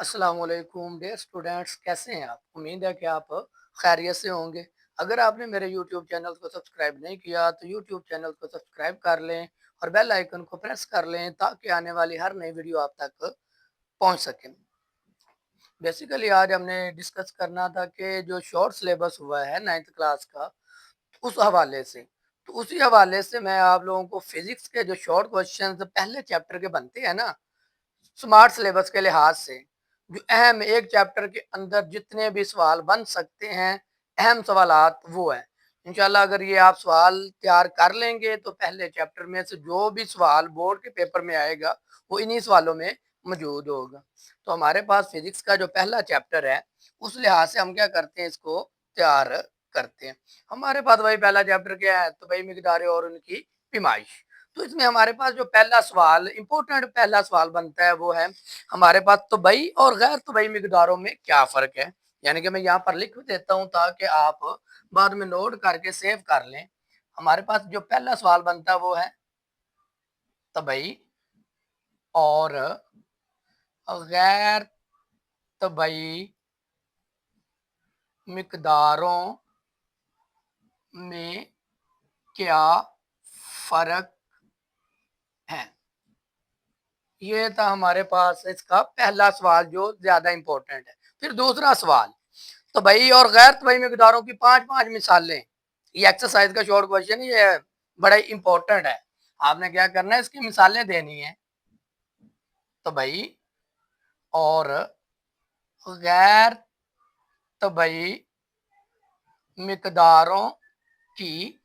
अस्सलाम वालेकुम dear students, कैसे हैं आप? उम्मीद है कि आप खैरियत से होंगे। अगर आपने मेरे यूट्यूब चैनल को सब्सक्राइब नहीं किया तो यूट्यूब चैनल को सब्सक्राइब कर लें और बेल आइकन को प्रेस कर लें ताकि आने वाली हर नई वीडियो आप तक पहुंच सके। बेसिकली आज हमने डिस्कस करना था कि जो शॉर्ट सिलेबस हुआ है 9th क्लास का, उस हवाले से। तो उसी हवाले से मैं आप लोगों को फिजिक्स के जो शॉर्ट क्वेश्चन पहले चैप्टर के बनते हैं ना, स्मार्ट सिलेबस के लिहाज से, जो अहम एक चैप्टर के अंदर जितने भी सवाल बन सकते हैं, अहम सवालात वो है। इंशाल्लाह अगर ये आप सवाल तैयार कर लेंगे तो पहले चैप्टर में से जो भी सवाल बोर्ड के पेपर में आएगा वो इन्हीं सवालों में मौजूद होगा। तो हमारे पास फिजिक्स का जो पहला चैप्टर है, उस लिहाज से हम क्या करते हैं, इसको तैयार करते हैं। हमारे पास वही पहला चैप्टर क्या है, तो भाई मिकदारें और उनकी पैमाइश। तो इसमें हमारे पास जो पहला सवाल इम्पोर्टेंट पहला सवाल बनता है वो है हमारे पास तबई और गैर तबई मिकदारों में क्या फ़र्क है। यानी कि मैं यहाँ पर लिख देता हूँ ताकि आप बाद में नोट करके सेव कर लें। हमारे पास जो पहला सवाल बनता है वो है तबई और गैर तबई मिकदारों में क्या फ़र्क है। ये था हमारे पास इसका पहला सवाल जो ज्यादा इंपॉर्टेंट है। फिर दूसरा सवाल, तबई और गैर तबई मिकदारों की पांच पांच मिसालें। ये एक्सरसाइज का शॉर्ट क्वेश्चन, ये बड़ा इंपॉर्टेंट है। आपने क्या करना है, इसकी मिसालें देनी है तबई और गैर तबई मिकदारों की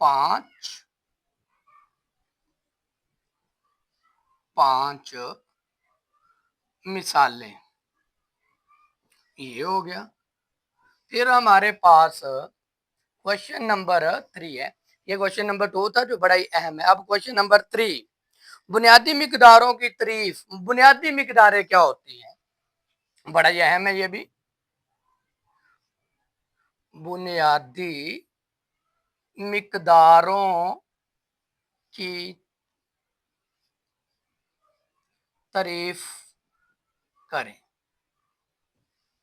पांच पांच मिसालें। ये हो गया। फिर हमारे पास क्वेश्चन नंबर 3 है। ये क्वेश्चन नंबर 2 था जो बड़ा ही अहम है। अब क्वेश्चन नंबर 3, बुनियादी मिकदारों की तारीफ। बुनियादी मिकदारें क्या होती हैं, बड़ा ही अहम है ये भी। बुनियादी मिकदारों की तारीफ करें।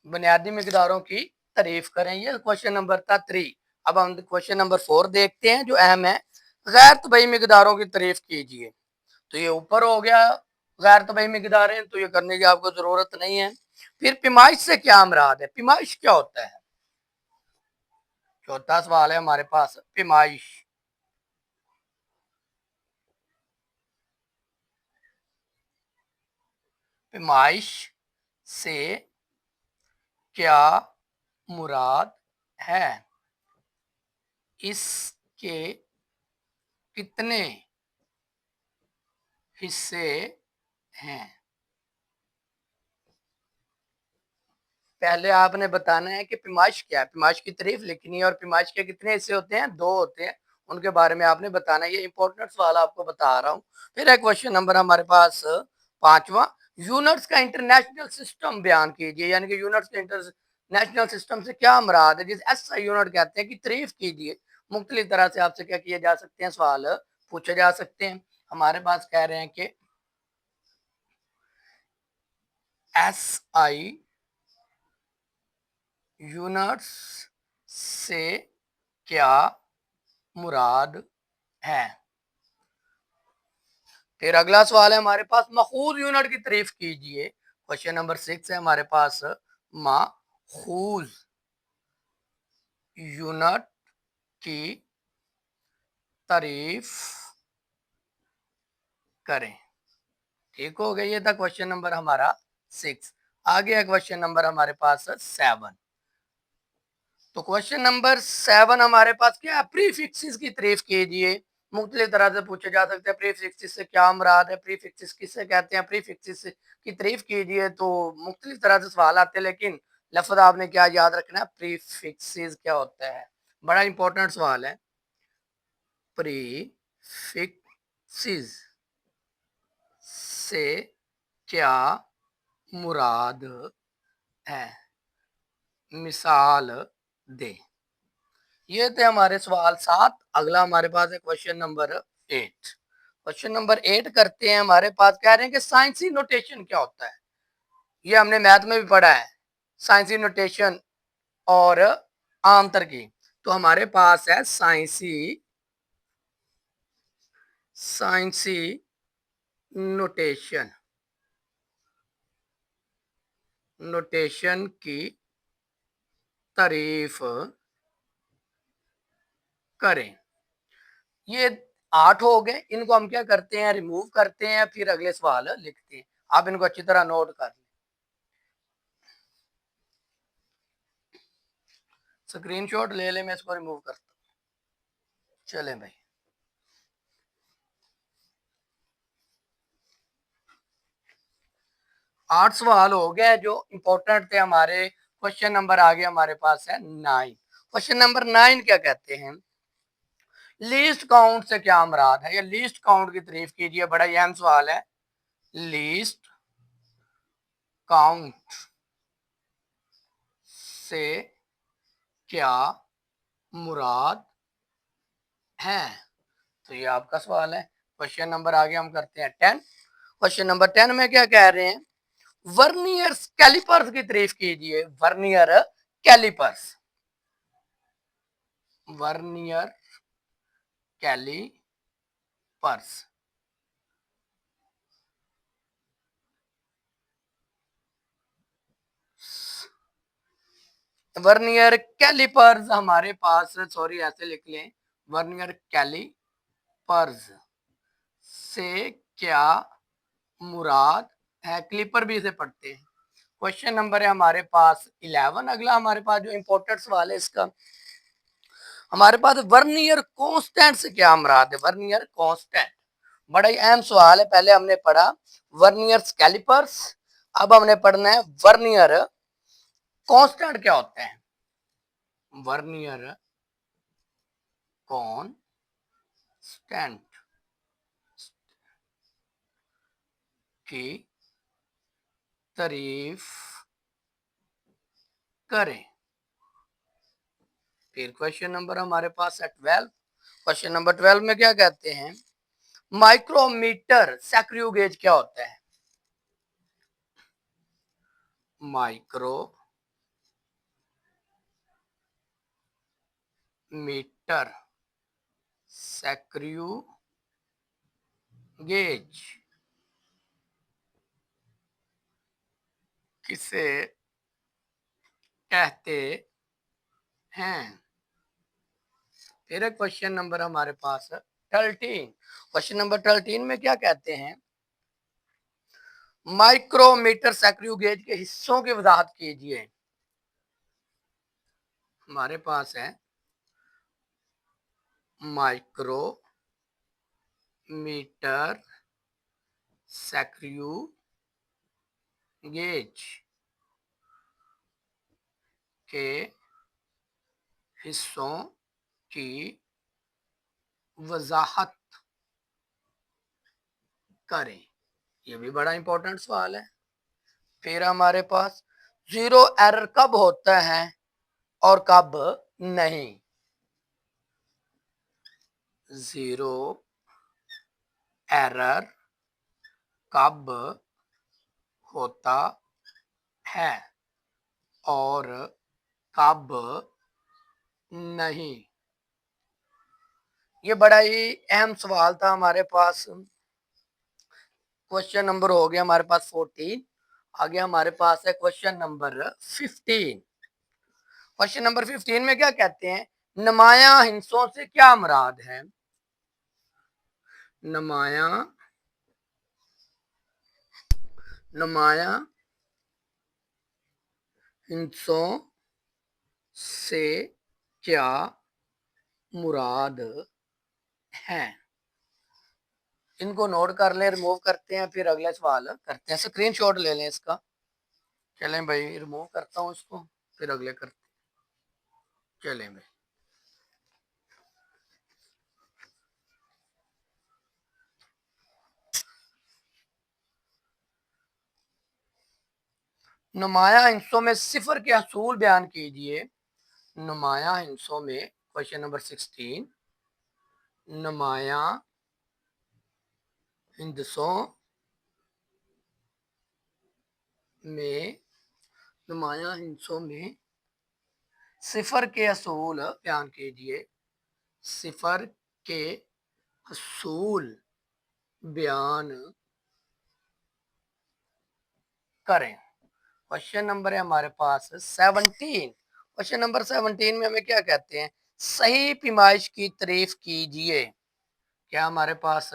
बुनियादी मिकदारों की तारीफ करें, ये क्वेश्चन नंबर था 3। अब हम क्वेश्चन नंबर 4 देखते हैं जो अहम है। गैर तबई मिकदारों की तारीफ कीजिए। तो ये ऊपर हो गया गैर तबई मिकदारें, तो ये करने की आपको जरूरत नहीं है। फिर पैमाइश से क्या मुराद है, पैमाइश क्या होता है। चौथा सवाल है हमारे पास, पैमाइश। पैमाइश से क्या मुराद है, इसके कितने हिस्से हैं। पहले आपने बताना है कि पैमाइश क्या है, पैमाइश की तारीफ लिखनी है और पैमाइश के कितने हिस्से होते हैं, दो होते हैं। उनके बारे में आपने बताना है। ये इंपॉर्टेंट सवाल आपको बता रहा हूँ। फिर है क्वेश्चन नंबर हमारे पास 5वां, यूनिट्स का इंटरनेशनल सिस्टम बयान कीजिए। यानी कि यूनिट्स के इंटरनेशनल सिस्टम से क्या मुराद है, जिस एसआई यूनिट कहते हैं, की तारीफ कीजिए। मुख्तलिफ तरह से आपसे क्या किए जा सकते हैं, सवाल पूछे जा सकते हैं। हमारे पास कह रहे हैं कि एस आई यूनिट्स से क्या मुराद है। फिर अगला सवाल है हमारे पास, मखूज यूनिट की तारीफ कीजिए। क्वेश्चन नंबर 6 है हमारे पास, मखूज यूनिट की तारीफ करें। ठीक हो गया, ये था क्वेश्चन नंबर हमारा 6। आगे है क्वेश्चन नंबर हमारे पास 7। तो क्वेश्चन नंबर 7 हमारे पास क्या है, प्रीफिक्सेस की तारीफ कीजिए। मुख्तलिफ तरह से पूछे जा सकते हैं प्रीफिक्सेस से क्या मुराद है, प्रीफिक्सेस किससे कहते हैं, प्रीफिक्सेस की तारीफ कीजिए। तो मुख्तलिफ तरह से सवाल आते हैं, लेकिन लफ्ज आपने क्या याद रखना है, प्रीफिक्सेस क्या होता है। बड़ा इंपॉर्टेंट सवाल है। प्रीफिक्सेस से क्या मुराद है, मिसाल दे। ये थे हमारे सवाल 7। अगला हमारे पास है क्वेश्चन नंबर 8। क्वेश्चन नंबर 8 करते हैं। हमारे पास कह रहे हैं कि साइंसी नोटेशन क्या होता है। ये हमने मैथ में भी पढ़ा है, साइंसी नोटेशन और आंतर की। तो हमारे पास है साइंसी नोटेशन, नोटेशन की तारीफ करें। ये 8 हो गए, इनको हम क्या करते हैं, रिमूव करते हैं, फिर अगले सवाल लिखते हैं। आप इनको अच्छी तरह नोट कर लें। स्क्रीनशॉट ले लें, मैं इसको रिमूव करता हूँ। चलें भाई, 8 सवाल हो गए जो इंपॉर्टेंट थे हमारे। क्वेश्चन नंबर आगे हमारे पास है 9। क्वेश्चन नंबर 9 क्या कहते हैं, लीस्ट काउंट से क्या मुराद है, या लीस्ट काउंट की तारीफ कीजिए। बड़ा ही अहम सवाल है, लीस्ट काउंट से क्या मुराद है। तो ये आपका सवाल है। क्वेश्चन नंबर आगे हम करते हैं 10। क्वेश्चन नंबर 10 में क्या कह रहे हैं, वर्नियर कैलिपर्स की तारीफ कीजिए। Vernier calipers, vernier calipers. Vernier calipers हमारे पास, सॉरी ऐसे लिख लें, वर्नियर कैलिपर्स से क्या मुराद है। क्लिपर भी इसे पढ़ते हैं। क्वेश्चन नंबर है हमारे पास 11। अगला हमारे पास जो इंपॉर्टेंट सवाल है इसका, हमारे पास वर्नियर कांस्टेंट से क्या मुराद है। वर्नियर कांस्टेंट बड़ा ही अहम सवाल है। पहले हमने पढ़ा वर्नियर कैलिपर्स, अब हमने पढ़ना है वर्नियर कांस्टेंट क्या होता है। वर्नियर कांस्टेंट की तारीफ करें। फिर क्वेश्चन नंबर हमारे पास है 12। क्वेश्चन नंबर 12 में क्या कहते हैं, माइक्रोमीटर स्क्रू गेज क्या होता है। माइक्रोमीटर स्क्रू गेज किसे कहते हैं। फिर क्वेश्चन नंबर हमारे पास 13। क्वेश्चन नंबर 13 में क्या कहते हैं, माइक्रोमीटर स्क्रू गेज के हिस्सों की वजाहत कीजिए। हमारे पास है माइक्रोमीटर स्क्रू गेज के हिस्सों की वजाहत करें। ये भी बड़ा इंपॉर्टेंट सवाल है। फिर हमारे पास जीरो एरर कब होता है और कब नहीं। जीरो एरर कब होता है और कब नहीं। ये बड़ा ही अहम सवाल था हमारे पास। क्वेश्चन नंबर हो गया हमारे पास 14। आगे हमारे पास है क्वेश्चन नंबर 15। क्वेश्चन नंबर 15 में क्या कहते हैं, नुमाया हिस्सों से क्या मुराद है। नुमाया नुमाया हिस्सों से क्या मुराद है। इनको नोट कर लें, रिमूव करते हैं, फिर अगला सवाल करते हैं। स्क्रीनशॉट ले लें इसका। चलें भाई, रिमूव करता हूँ इसको, फिर अगले करते हैं। चलें भाई, नुमाया हिस्सों में सिफर के असूल बयान कीजिए। नुमाया हिस्सों में, क्वेश्चन नंबर 16, नुमाया हिस्सों में नुमाया हिस्सों में सिफर के असूल बयान कीजिए। सिफर के असूल बयान करें। क्वेश्चन नंबर है हमारे पास 17। क्वेश्चन नंबर 17 में हमें क्या कहते हैं, सही पैमाइश की तारीफ कीजिए। क्या हमारे पास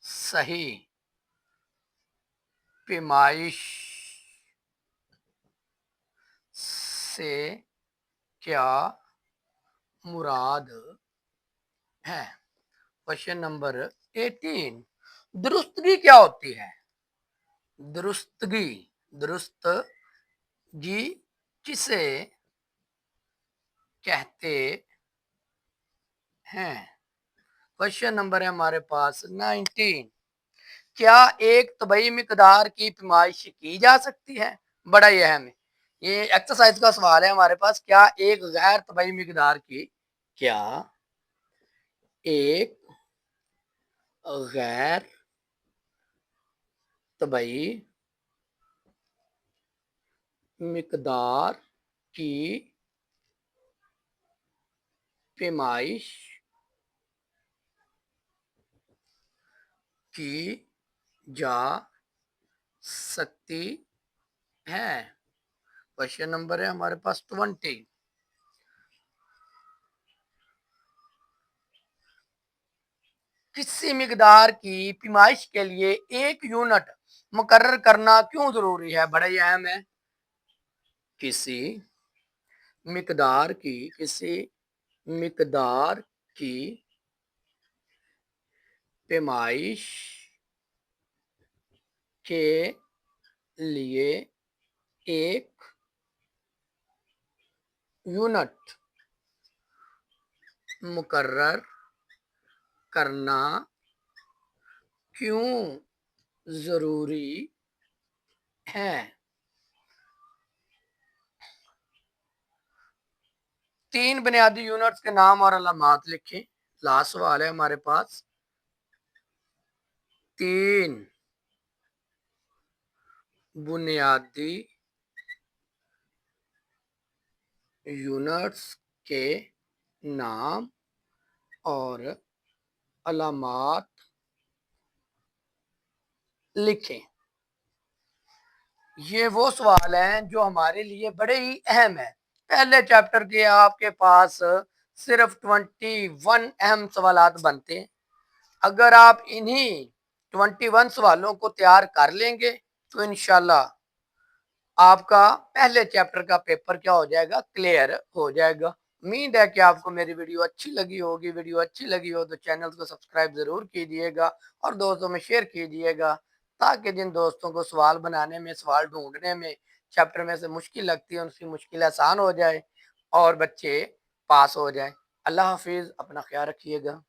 सही पैमाइश से क्या मुराद है। क्वेश्चन नंबर 18, दुरुस्तगी क्या होती है। दुरुस्तगी, दुरुस्तगी किसे कहते हैं। क्वेश्चन नंबर है हमारे पास 19, क्या एक तबई मिकदार की पैमाइश की जा सकती है। बड़ा ही अहम है, ये एक्सरसाइज का सवाल है हमारे पास। क्या एक गैर तबई मिकदार की, क्या एक गैर तबई मिकदार की पैमाइश की जा सकती है। क्वेश्चन नंबर है हमारे पास 20, किसी मिकदार की पैमाइश के लिए एक यूनिट मुकर्रर करना क्यों जरूरी है। बड़ा ही अहम है। किसी मिकदार की, किसी मिकदार की पैमाइश के लिए एक यूनिट मुकर्रर करना क्यों जरूरी है। 3 बुनियादी यूनिट्स के नाम और अलामात लिखें। लास्ट सवाल है हमारे पास। 3 बुनियादी यूनिट्स के नाम और अलामात लिखें। ये वो सवाल हैं जो हमारे लिए बड़े ही अहम है। पहले चैप्टर के आपके पास सिर्फ 21 अहम सवालात बनते हैं। अगर आप इन्हीं 21 सवालों को तैयार कर लेंगे तो इंशाल्लाह आपका पहले चैप्टर का पेपर क्या हो जाएगा, क्लियर हो जाएगा। उम्मीद है कि आपको मेरी वीडियो अच्छी लगी होगी। वीडियो अच्छी लगी हो तो चैनल को सब्सक्राइब जरूर कीजिएगा और दोस्तों में शेयर कीजिएगा, ताकि जिन दोस्तों को सवाल बनाने में, सवाल ढूंढने में चैप्टर में से मुश्किल लगती है, उनकी मुश्किल आसान हो जाए और बच्चे पास हो जाए। अल्लाह हाफिज, अपना ख्याल रखिएगा।